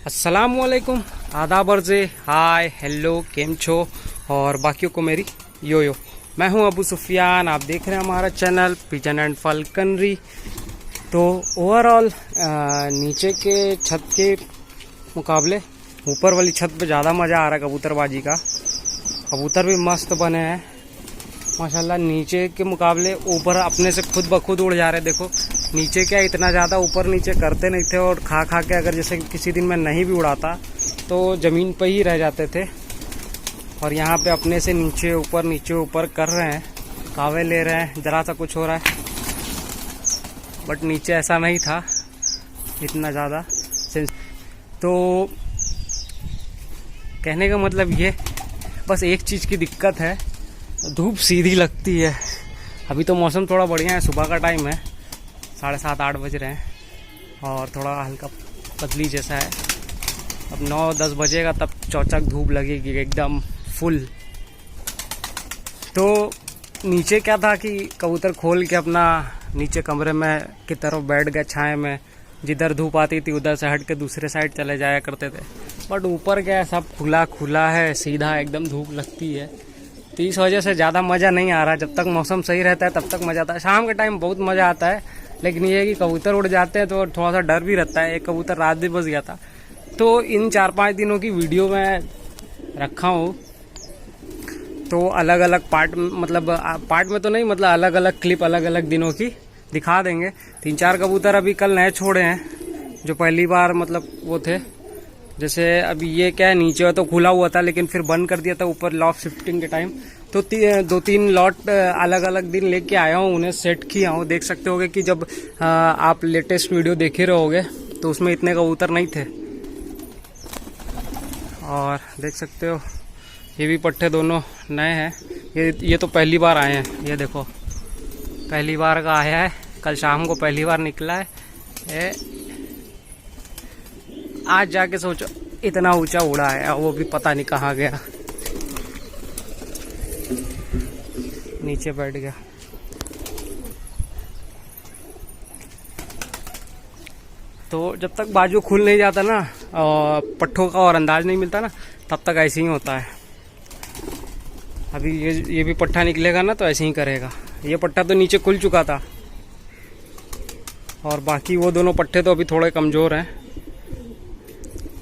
अस्सलामुअलैकुम, आदाब अर्ज़े, hi hello, केम छो और बाकियों को मेरी यो यो। मैं हूं अबू सुफियान, आप देख रहे हैं हमारा चैनल पिजन एंड फल्कनरी। तो ओवरऑल नीचे के छत के मुकाबले ऊपर वाली छत पे ज़्यादा मज़ा आ रहा है कबूतरबाजी का। कबूतर भी मस्त बने हैं माशाल्लाह। नीचे के मुकाबले ऊपर अपने से खुद ब खुद उड़ जा रहे। देखो नीचे क्या इतना ज़्यादा ऊपर नीचे करते नहीं थे, और खा खा के अगर जैसे किसी दिन मैं नहीं भी उड़ाता तो ज़मीन पर ही रह जाते थे। और यहाँ पे अपने से नीचे ऊपर कर रहे हैं, कावे ले रहे हैं, ज़रा सा कुछ हो रहा है। बट नीचे ऐसा नहीं था इतना ज़्यादा। तो कहने का मतलब ये, बस एक चीज़ की दिक्कत है, धूप सीधी लगती है। अभी तो मौसम थोड़ा बढ़िया है, सुबह का टाइम है, 7:30-8 बज रहे हैं और थोड़ा हल्का पतली जैसा है। अब 9-10 बजेगा तब चौचक धूप लगेगी एकदम फुल। तो नीचे क्या था कि कबूतर खोल के अपना नीचे कमरे में की तरफ बैठ गए छाए में, जिधर धूप आती थी उधर से हट के दूसरे साइड चले जाया करते थे। बट ऊपर क्या है, सब खुला खुला है, सीधा एकदम धूप लगती है, तो इस वजह से ज़्यादा मज़ा नहीं आ रहा। जब तक मौसम सही रहता है तब तक मज़ा आता है। शाम के टाइम बहुत मज़ा आता है, लेकिन ये है कि कबूतर उड़ जाते हैं तो थोड़ा सा डर भी रहता है। एक कबूतर रात भी बच गया था। तो इन 4-5 दिनों की वीडियो मैं रखा हूँ, तो अलग अलग पार्ट, मतलब पार्ट में तो नहीं, मतलब अलग अलग क्लिप अलग अलग दिनों की दिखा देंगे। 3-4 कबूतर अभी कल नए छोड़े हैं जो पहली बार मतलब वो थे। जैसे अभी ये क्या है, नीचे तो खुला हुआ था लेकिन फिर बंद कर दिया था ऊपर लॉफ्ट शिफ्टिंग के टाइम। तो 2-3 लॉट अलग अलग दिन लेके आया हूँ, उन्हें सेट किया हूँ। देख सकते होगे कि जब आप लेटेस्ट वीडियो देखे रहोगे तो उसमें इतने कबूतर नहीं थे। और देख सकते हो ये भी पट्टे दोनों नए हैं। ये तो पहली बार आए हैं, ये देखो पहली बार का आया है, कल शाम को पहली बार निकला है। आज जाके सोचो इतना ऊंचा उड़ा है, वो भी पता नहीं कहाँ गया, नीचे बैठ गया। तो जब तक बाजू खुल नहीं जाता ना, पट्ठों का और अंदाज नहीं मिलता ना, तब तक ऐसे ही होता है। अभी ये भी पट्ठा निकलेगा ना तो ऐसे ही करेगा। ये पट्टा तो नीचे खुल चुका था, और बाकी वो दोनों पट्टे तो अभी थोड़े कमज़ोर हैं।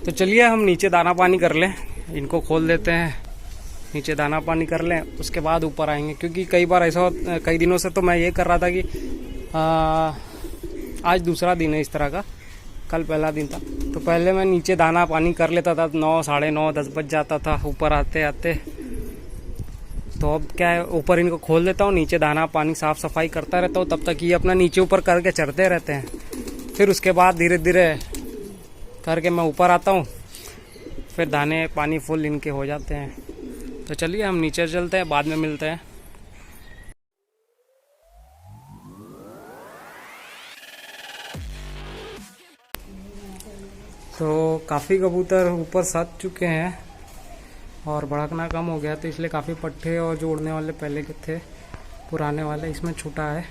तो चलिए हम नीचे दाना पानी कर लें, इनको खोल देते हैं, नीचे दाना पानी कर लें, उसके बाद ऊपर आएंगे। क्योंकि कई बार ऐसा, कई दिनों से तो मैं ये कर रहा था कि आज दूसरा दिन है इस तरह का, कल पहला दिन था। तो पहले मैं नीचे दाना पानी कर लेता था, 9, 9:30, 10 बज जाता था ऊपर आते आते। तो अब क्या है, ऊपर इनको खोल देता हूँ, नीचे दाना पानी साफ़ सफाई करता रहता हूँ, तब तक ये अपना नीचे ऊपर करके चढ़ते रहते हैं। फिर उसके बाद धीरे धीरे करके मैं ऊपर आता हूँ, फिर दाने पानी फुल इनके हो जाते हैं। तो चलिए हम नीचे चलते हैं, बाद में मिलते हैं। तो काफ़ी कबूतर ऊपर सज चुके हैं और भड़कना कम हो गया, तो इसलिए काफ़ी पट्टे और जो उड़ने वाले पहले के थे पुराने वाले इसमें छूटा है।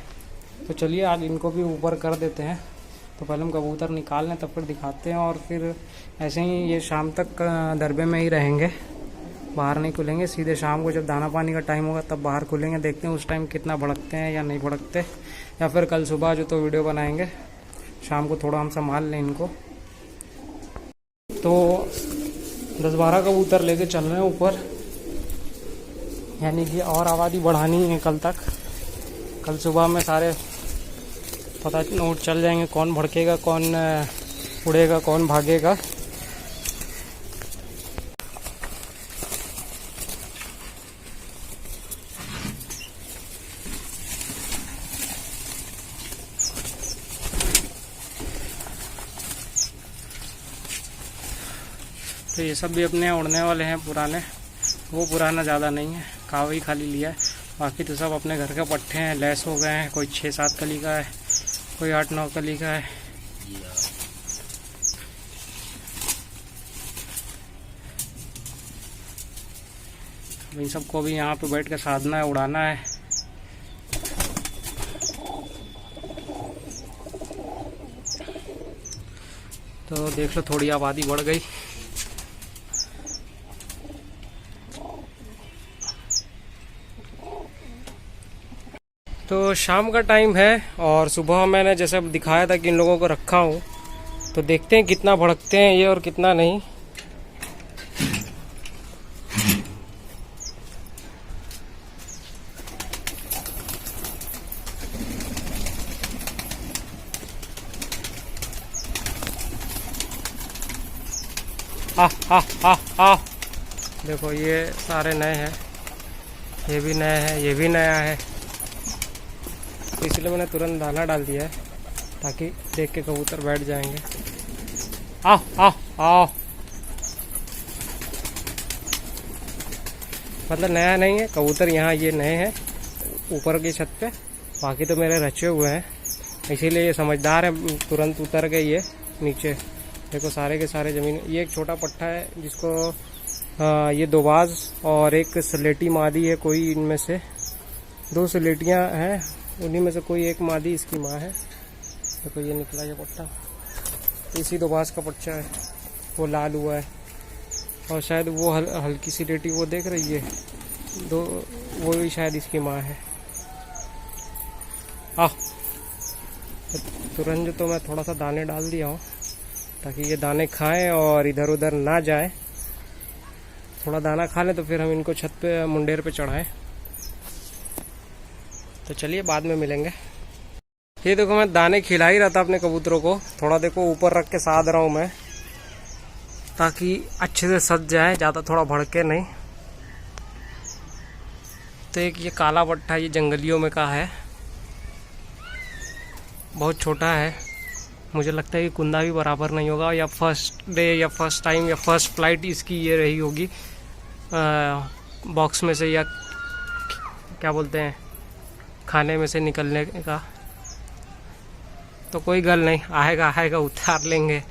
तो चलिए आज इनको भी ऊपर कर देते हैं। तो पहले हम कबूतर निकाल लें, तब फिर दिखाते हैं। और फिर ऐसे ही ये शाम तक दरबे में ही रहेंगे, बाहर नहीं खुलेंगे। सीधे शाम को जब दाना पानी का टाइम होगा तब बाहर खुलेंगे। देखते हैं उस टाइम कितना भड़कते हैं या नहीं भड़कते, या फिर कल सुबह जो तो वीडियो बनाएंगे। शाम को थोड़ा हम संभाल लें इनको। तो 10-12 कबूतर लेके चल रहे हैं ऊपर, यानी कि और आबादी बढ़ानी है कल तक। कल सुबह में सारे पता नोट चल जाएंगे, कौन भड़केगा, कौन उड़ेगा, कौन भागेगा। तो ये सब भी अपने उड़ने वाले हैं पुराने, वो पुराना ज़्यादा नहीं है, कावई खाली लिया है। बाकी तो सब अपने घर के पट्टे हैं, लैस हो गए हैं। कोई 6-7 कली का है, कोई 8-9 कली का है। इन सबको भी यहाँ पे बैठ के साधना है, उड़ाना है। तो तो देख लो थोड़ी आबादी बढ़ गई। तो शाम का टाइम है और सुबह मैंने जैसे दिखाया था कि इन लोगों को रखा हूँ, तो देखते हैं कितना भड़कते हैं ये और कितना नहीं। आ देखो ये सारे नए हैं, ये भी नया है, ये भी नया है, तो इसलिए मैंने तुरंत दाना डाल दिया है ताकि देख के कबूतर बैठ जाएंगे। आओ आओ आओ, मतलब नया नहीं है कबूतर, यहाँ ये नए हैं ऊपर की छत पे, बाकी तो मेरे रचे हुए हैं, इसीलिए ये समझदार है, तुरंत उतर गए ये नीचे। देखो सारे के सारे ज़मीन, ये एक छोटा पट्टा है जिसको ये दोबाज और एक सलेटी मादी है, कोई इनमें से दो सलेटियाँ हैं, उन्हीं में से कोई एक मादी इसकी माँ है। देखो ये निकला ये पट्टा, इसी दोबाज का पट्टा है, वो लाल हुआ है, और शायद वो हल्की सी लेटी वो देख रही है दो, वो भी शायद इसकी माँ है। तुरंत तो मैं थोड़ा सा दाने डाल दिया हूँ ताकि ये दाने खाएं और इधर उधर ना जाए। थोड़ा दाना खा लें तो फिर हम इनको छत पे मुंडेर पे चढ़ाएं। तो चलिए बाद में मिलेंगे। ये देखो मैं दाने खिला ही रहा था अपने कबूतरों को, थोड़ा देखो ऊपर रख के साध रहा हूँ मैं ताकि अच्छे से सज जाए, ज़्यादा थोड़ा भड़के नहीं। तो एक ये काला पट्टा ये जंगलियों में का है, बहुत छोटा है, मुझे लगता है कि कुंदा भी बराबर नहीं होगा, या फर्स्ट डे या फर्स्ट टाइम या फर्स्ट फ्लाइट इसकी ये रही होगी बॉक्स में से, या क्या बोलते हैं खाने में से निकलने का। तो कोई गल नहीं, आएगा आएगा उतार लेंगे,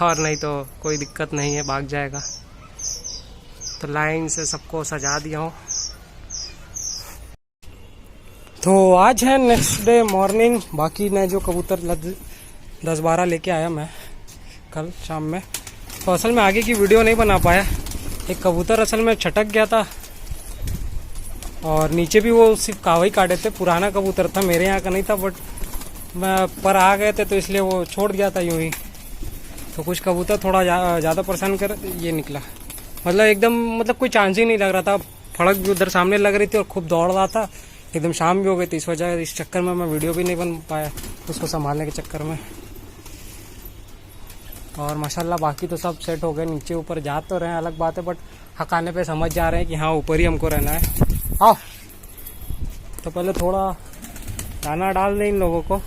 और नहीं तो कोई दिक्कत नहीं है, भाग जाएगा। तो लाइन से सबको सजा दिया हूँ। तो आज है नेक्स्ट डे मॉर्निंग, बाकी ने जो कबूतर 10-12 लेके आया मैं कल शाम में, तो असल में आगे की वीडियो नहीं बना पाया। एक कबूतर असल में छटक गया था और नीचे भी वो सिर्फ कावई काटे थे, पुराना कबूतर था, मेरे यहाँ का नहीं था, बट मैं पर आ गए थे तो इसलिए वो छोड़ दिया था यूं ही। तो कुछ कबूतर थोड़ा ज़्यादा परेशान कर, ये निकला, मतलब एकदम, मतलब कोई चांस ही नहीं लग रहा था। फड़क भी उधर सामने लग रही थी और खूब दौड़ रहा था, एकदम शाम भी हो गई थी, इस चक्कर में मैं वीडियो भी नहीं बन पाया उसको संभालने के चक्कर में। और माशाल्लाह बाकी तो सब सेट हो गए, नीचे ऊपर जा तो रहे हैं अलग बात है, बट हकाने पे समझ जा रहे हैं कि हाँ ऊपर ही हमको रहना है। आओ, तो पहले थोड़ा दाना डाल दें इन लोगों को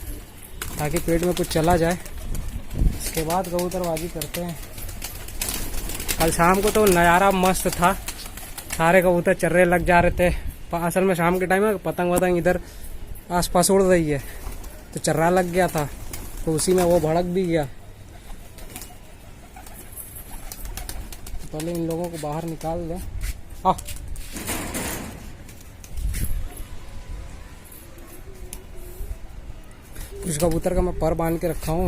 ताकि पेट में कुछ चला जाए, इसके बाद कबूतरबाजी करते हैं। कल शाम को तो नज़ारा मस्त था, सारे कबूतर चर्रे लग जा रहे थे। असल में शाम के टाइम में पतंग वतंग इधर आसपास उड़ रही है, तो चर्रा लग गया था, तो उसी में वो भड़क भी गया। तो पहले इन लोगों को बाहर निकाल दें। आओ, कुछ कबूतर का मैं पर बांध के रखा हूँ,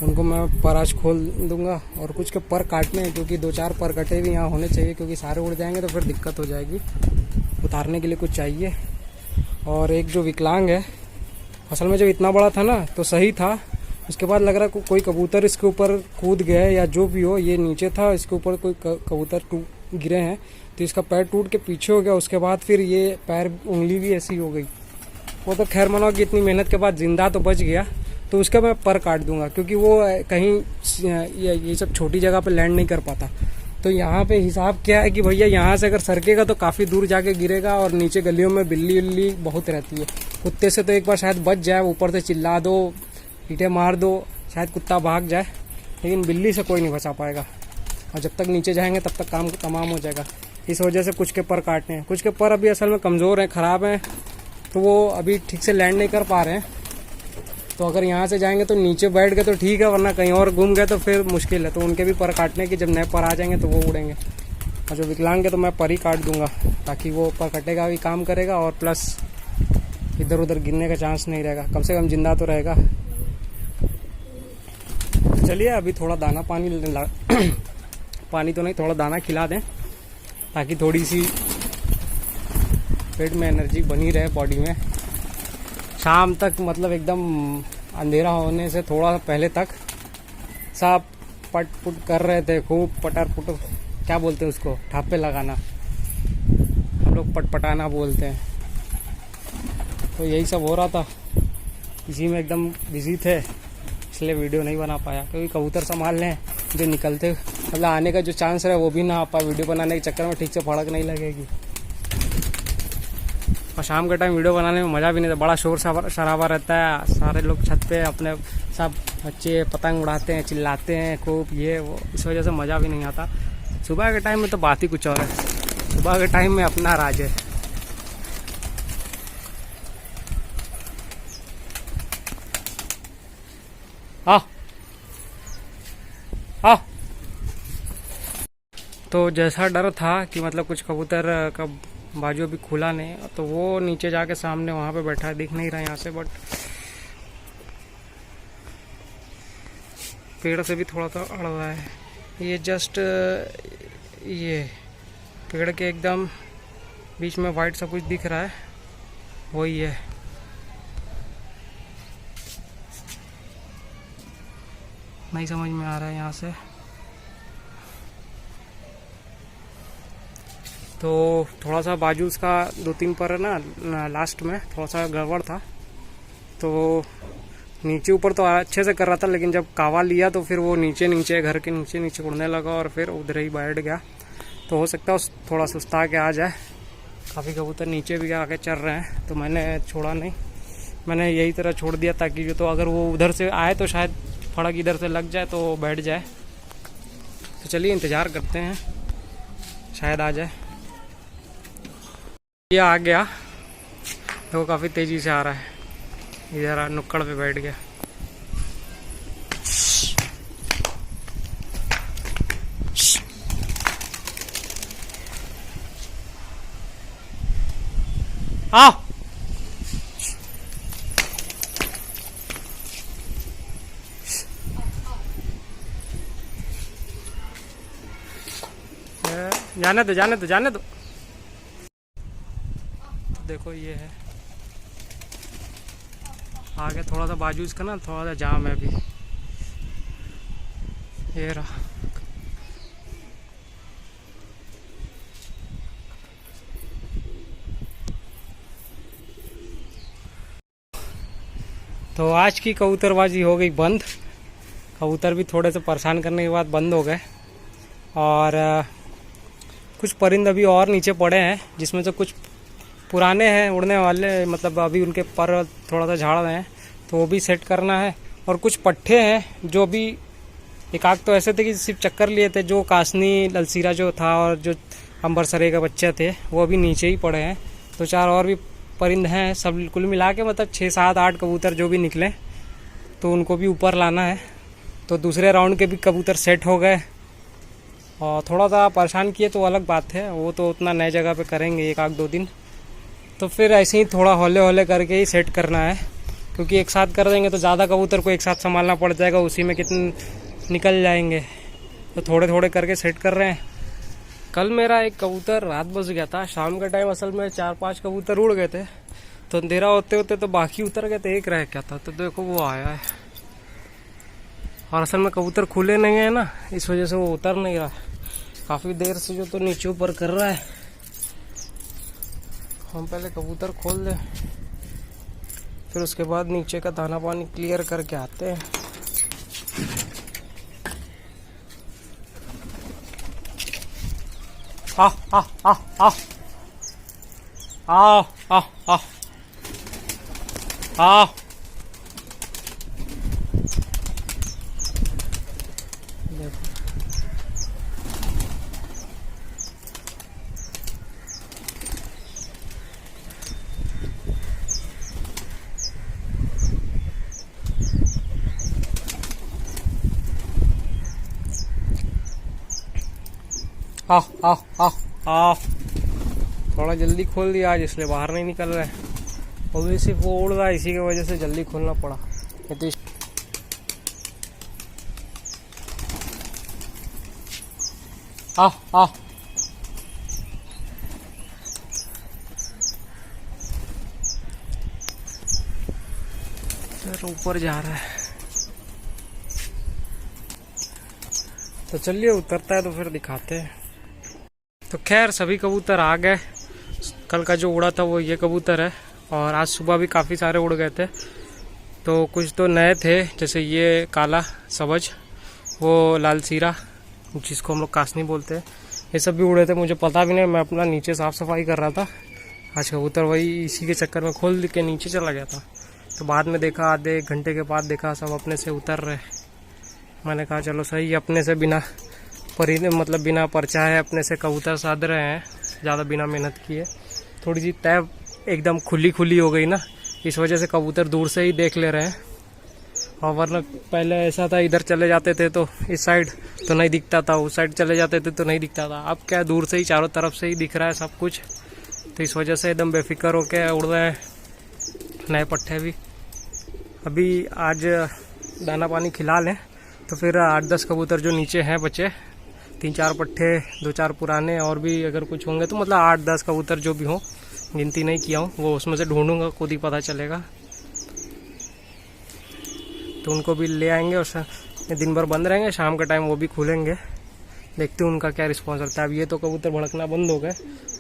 उनको मैं पर आज खोल दूंगा, और कुछ के पर काटने हैं क्योंकि 2-4 पर कटे भी यहाँ होने चाहिए, क्योंकि सारे उड़ जाएंगे तो फिर दिक्कत हो जाएगी, उतारने के लिए कुछ चाहिए। और एक जो विकलांग है, असल में जब इतना बड़ा था ना तो सही था, उसके बाद लग रहा कोई कबूतर इसके ऊपर कूद गए या जो भी हो, ये नीचे था, इसके ऊपर कोई कबूतर गिरे हैं, तो इसका पैर टूट के पीछे हो गया। उसके बाद फिर ये पैर उंगली भी ऐसी हो गई। वो तो खैर मानो कि इतनी मेहनत के बाद जिंदा तो बच गया, तो उसका मैं पर काट दूंगा, क्योंकि वो कहीं ये सब छोटी जगह पे लैंड नहीं कर पाता। तो यहाँ पे हिसाब क्या है कि भैया यहाँ से अगर सरकेगा तो काफ़ी दूर जाके गिरेगा, और नीचे गलियों में बिल्ली उल्ली बहुत रहती है। कुत्ते से तो एक बार शायद बच जाए, ऊपर से चिल्ला दो, ईंटें मार दो, शायद कुत्ता भाग जाए, लेकिन बिल्ली से कोई नहीं बचा पाएगा। और जब तक नीचे जाएंगे तब तक काम तमाम हो जाएगा। इस वजह से कुछ के पर काटने हैं, कुछ के पर अभी असल में कमज़ोर हैं, ख़राब हैं, तो वो अभी ठीक से लैंड नहीं कर पा रहे हैं। तो अगर यहाँ से जाएंगे तो नीचे बैठ गए तो ठीक है, वरना कहीं और घूम गए तो फिर मुश्किल है। तो उनके भी पर काटने की, जब नए पर आ जाएंगे तो वो उड़ेंगे। और जो विकलांग है तो मैं पर ही काट दूंगा, ताकि वो पर कटेगा भी काम करेगा, और प्लस इधर उधर गिरने का चांस नहीं रहेगा, कम से कम जिंदा तो रहेगा। चलिए अभी थोड़ा दाना पानी तो नहीं, थोड़ा दाना खिला दें ताकि थोड़ी सी पेट में एनर्जी बनी रहे बॉडी में। शाम तक मतलब एकदम अंधेरा होने से थोड़ा पहले तक सब पट पुट कर रहे थे, खूब पटर पुट, क्या बोलते हैं उसको, ठापे लगाना, हम लोग पटपटाना बोलते हैं। तो यही सब हो रहा था, इसी में एकदम बिजी थे, इसलिए वीडियो नहीं बना पाया। क्योंकि कबूतर संभालने हैं, जो निकलते मतलब आने का जो चांस रहे वो भी ना आ पाए, वीडियो बनाने के चक्कर में ठीक से फड़क नहीं लगेगी। और शाम के टाइम वीडियो बनाने में मज़ा भी नहीं था, बड़ा शोर शराबा रहता है, सारे लोग छत पे अपने सब बच्चे पतंग उड़ाते हैं, चिल्लाते हैं खूब, ये वो, इस वजह से मज़ा भी नहीं आता। सुबह के टाइम में तो बात ही कुछ और है, सुबह के टाइम में अपना राज है। हाँ, तो जैसा डर था कि मतलब कुछ कबूतर का बाजू अभी खुला नहीं, तो वो नीचे जाके सामने वहाँ पे बैठा है, दिख नहीं रहा यहाँ से, बट पेड़ से भी थोड़ा सा अड़ रहा है। ये जस्ट ये पेड़ के एकदम बीच में वाइट सा कुछ दिख रहा है, वही है। नहीं समझ में आ रहा है यहाँ से। तो थोड़ा सा बाजू उसका 2-3 पर ना लास्ट में थोड़ा सा गड़बड़ था, तो नीचे ऊपर तो अच्छे से कर रहा था, लेकिन जब कावा लिया तो फिर वो नीचे नीचे घर के नीचे नीचे उड़ने लगा और फिर उधर ही बैठ गया। तो हो सकता है थोड़ा सुस्ता के आ जाए। काफ़ी कबूतर नीचे भी आके चल रहे हैं, तो मैंने छोड़ा नहीं, मैंने यही तरह छोड़ दिया ताकि जो, तो अगर वो उधर से आए तो शायद फड़क इधर से लग जाए तो बैठ जाए। तो चलिए इंतज़ार करते हैं, शायद आ जाए। ये आ गया, तो काफ़ी तेज़ी से आ रहा है, इधर नुक्कड़ पे बैठ गया। आओ, जाने दो जाने दो जाने दो। तो देखो ये है आगे, थोड़ा सा बाजू इसका ना थोड़ा सा जाम है अभी, ये रहा। तो आज की कबूतरबाजी हो गई बंद, कबूतर भी थोड़े से परेशान करने के बाद बंद हो गए। और कुछ परिंद अभी और नीचे पड़े हैं, जिसमें से कुछ पुराने हैं उड़ने वाले, मतलब अभी उनके पर थोड़ा सा झाड़ रहे हैं, तो वो भी सेट करना है। और कुछ पट्ठे हैं जो भी, एक आग तो ऐसे थे कि सिर्फ चक्कर लिए थे, जो कासनी ललसीरा जो था और जो अंबरसरे के बच्चे थे वो अभी नीचे ही पड़े हैं। तो 4 और भी परिंद हैं, सब कुल मिला के मतलब 6, 7, 8 कबूतर जो भी निकले, तो उनको भी ऊपर लाना है। तो दूसरे राउंड के भी कबूतर सेट हो गए, और थोड़ा सा परेशान किए तो अलग बात है, वो तो उतना नए जगह पे करेंगे 1-2 दिन। तो फिर ऐसे ही थोड़ा हौले हौले करके ही सेट करना है, क्योंकि एक साथ कर देंगे तो ज़्यादा कबूतर को एक साथ संभालना पड़ जाएगा, उसी में कितने निकल जाएंगे। तो थोड़े थोड़े करके सेट कर रहे हैं। कल मेरा एक कबूतर रात बज गया था, शाम का टाइम असल में 4-5 कबूतर उड़ गए थे, तो अंधेरा होते होते तो बाकी उतर गए थे, एक रह गया था। तो देखो वो आया है, और असल में कबूतर खुले नहीं है ना, इस वजह से वो उतर नहीं रहा। काफ़ी देर से जो तो नीचे ऊपर कर रहा है। हम पहले कबूतर खोल दें, फिर उसके बाद नीचे का दाना पानी क्लियर करके आते हैं। आ आ आ आ आ आ आ आ आ आ आ आ थोड़ा जल्दी खोल दिया आज, इसलिए बाहर नहीं निकल रहा है। और भी सिर्फ वो उड़ रहा है, इसी की वजह से जल्दी खोलना पड़ा। आओ आओ। सर ऊपर जा रहा है, तो चलिए उतरता है तो फिर दिखाते हैं। तो खैर सभी कबूतर आ गए। कल का जो उड़ा था वो ये कबूतर है, और आज सुबह भी काफ़ी सारे उड़ गए थे। तो कुछ तो नए थे, जैसे ये काला सबज, वो लाल सीरा जिसको हम लोग कासनी बोलते हैं, ये सब भी उड़े थे। मुझे पता भी नहीं, मैं अपना नीचे साफ़ सफाई कर रहा था। आज कबूतर वही इसी के चक्कर में खोल के नीचे चला गया था। तो बाद में देखा, आधे एक घंटे के बाद देखा सब अपने से उतर रहे। मैंने कहा चलो सही, अपने से बिना मतलब बिना परछाए अपने से कबूतर साध रहे हैं, ज़्यादा बिना मेहनत किए। थोड़ी सी तय एकदम खुली खुली हो गई ना, इस वजह से कबूतर दूर से ही देख ले रहे हैं। और वरना पहले ऐसा था, इधर चले जाते थे तो इस साइड तो नहीं दिखता था, उस साइड चले जाते थे तो नहीं दिखता था। अब क्या दूर से ही चारों तरफ से ही दिख रहा है सब कुछ। तो इस वजह से एकदम बेफिक्र होके उड़ रहे हैं। नए पट्टे भी अभी आज दाना पानी खिला लें तो फिर 8-10 कबूतर जो नीचे हैं बचे, 3-4 पट्टे, 2-4 पुराने और भी अगर कुछ होंगे तो मतलब 8-10 कबूतर जो भी हों, गिनती नहीं किया हूँ, वो उसमें से ढूंढूंगा, खुद ही पता चलेगा। तो उनको भी ले आएंगे और दिन भर बंद रहेंगे, शाम के टाइम वो भी खुलेंगे। देखते हैं उनका क्या रिस्पॉन्स रहता है। अब ये तो कबूतर भड़कना बंद हो गए,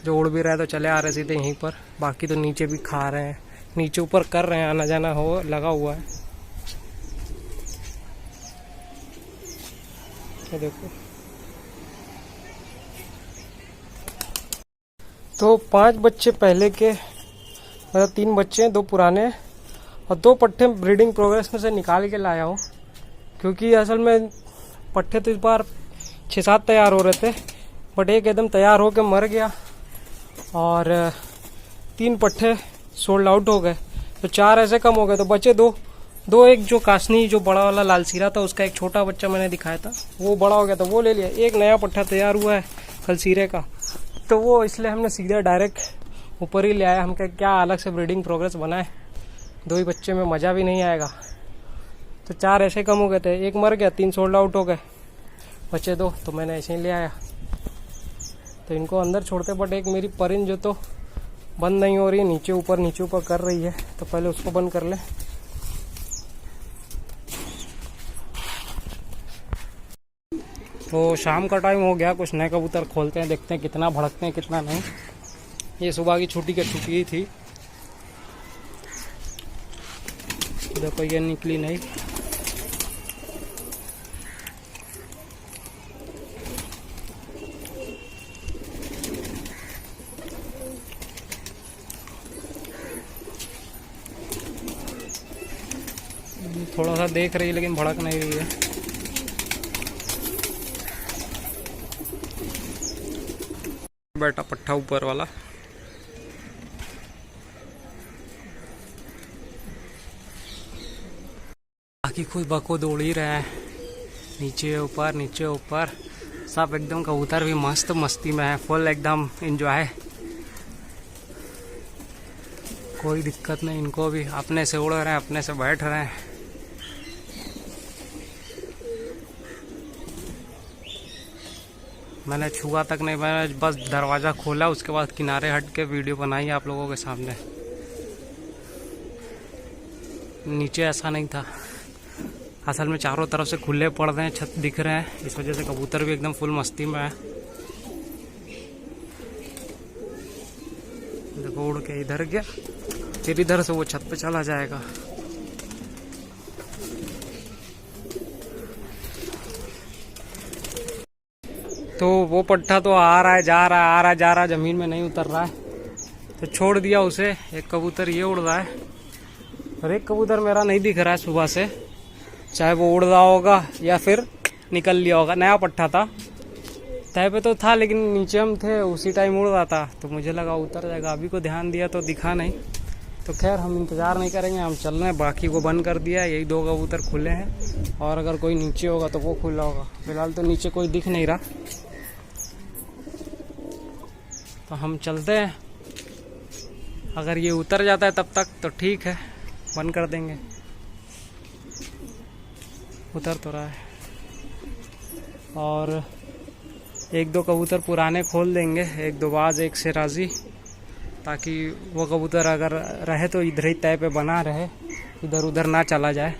जो उड़ भी रहे तो चले आ रहे सीधे यहीं पर। बाकी तो नीचे भी खा रहे हैं, नीचे ऊपर कर रहे हैं, आना जाना हो लगा हुआ है। ये देखो, तो 5 बच्चे पहले के, मतलब 3 बच्चे हैं, 2 पुराने और 2 पट्टे ब्रीडिंग प्रोग्रेस में से निकाल के लाया हूँ। क्योंकि असल में पट्टे तो इस बार 6-7 तैयार हो रहे थे, बट एक एकदम तैयार हो के मर गया और 3 पट्टे सोल्ड आउट हो गए। तो 4 ऐसे कम हो गए, तो बचे 2। एक जो कासनी जो बड़ा वाला लाल सीरा था, उसका एक छोटा बच्चा मैंने दिखाया था, वो बड़ा हो गया तो वो ले लिया। एक नया पट्टा तैयार हुआ है कल सीरे का, तो वो इसलिए हमने सीधे डायरेक्ट ऊपर ही ले आया। हम क्या अलग से ब्रीडिंग प्रोग्रेस बनाए, 2 ही बच्चे में मज़ा भी नहीं आएगा। तो 4 ऐसे कम हो गए थे, एक मर गया, 3 सोल्ड आउट हो गए, बचे 2, तो मैंने ऐसे ही ले आया। तो इनको अंदर छोड़ते, बट एक मेरी परिन जो तो बंद नहीं हो रही है, नीचे ऊपर कर रही है, तो पहले उसको बंद कर ले। तो शाम का टाइम हो गया, कुछ नए कबूतर खोलते हैं, देखते हैं कितना भड़कते हैं कितना नहीं। ये सुबह की छुट्टी ही थी, देखो ये निकली नहीं। थोड़ा सा देख रही है लेकिन भड़क नहीं रही है। बैठा पट्टा ऊपर वाला, बाकी कोई बको उड़ ही रहा है, नीचे ऊपर सब एकदम। कबूतर भी मस्त मस्ती में है, फुल एकदम एंजॉय, कोई दिक्कत नहीं। इनको भी अपने से उड़ रहे हैं, अपने से बैठ रहे हैं। मैंने छुआ तक नहीं, मैंने बस दरवाज़ा खोला, उसके बाद किनारे हट के वीडियो बनाई आप लोगों के सामने। नीचे ऐसा नहीं था, असल में चारों तरफ से खुले पड़ रहे हैं, छत दिख रहे हैं, इस वजह से कबूतर भी एकदम फुल मस्ती में है। देखो उड़ के इधर गया, फिर इधर से वो छत पे चला जाएगा। तो वो पट्टा तो आ रहा है जा रहा, जमीन में नहीं उतर रहा है, तो छोड़ दिया उसे। एक कबूतर ये उड़ रहा है और एक कबूतर मेरा नहीं दिख रहा है सुबह से, चाहे वो उड़ रहा होगा या फिर निकल लिया होगा। नया पट्टा था, तय पे तो था लेकिन नीचे हम थे, उसी टाइम उड़ रहा था, तो मुझे लगा उतर जाएगा। अभी को ध्यान दिया तो दिखा नहीं। तो खैर हम इंतज़ार नहीं करेंगे, हम चल रहे हैं। बाकी को बंद कर दिया, यही 2 कबूतर खुले हैं, और अगर कोई नीचे होगा तो वो खुला होगा। फिलहाल तो नीचे कोई दिख नहीं रहा, तो हम चलते हैं। अगर ये उतर जाता है तब तक तो ठीक है, बंद कर देंगे। उतर तो रहा है, और एक दो कबूतर पुराने खोल देंगे, एक दो बाज एक सिराजी, ताकि वो कबूतर अगर रहे तो इधर ही तय पे बना रहे, इधर उधर ना चला जाए।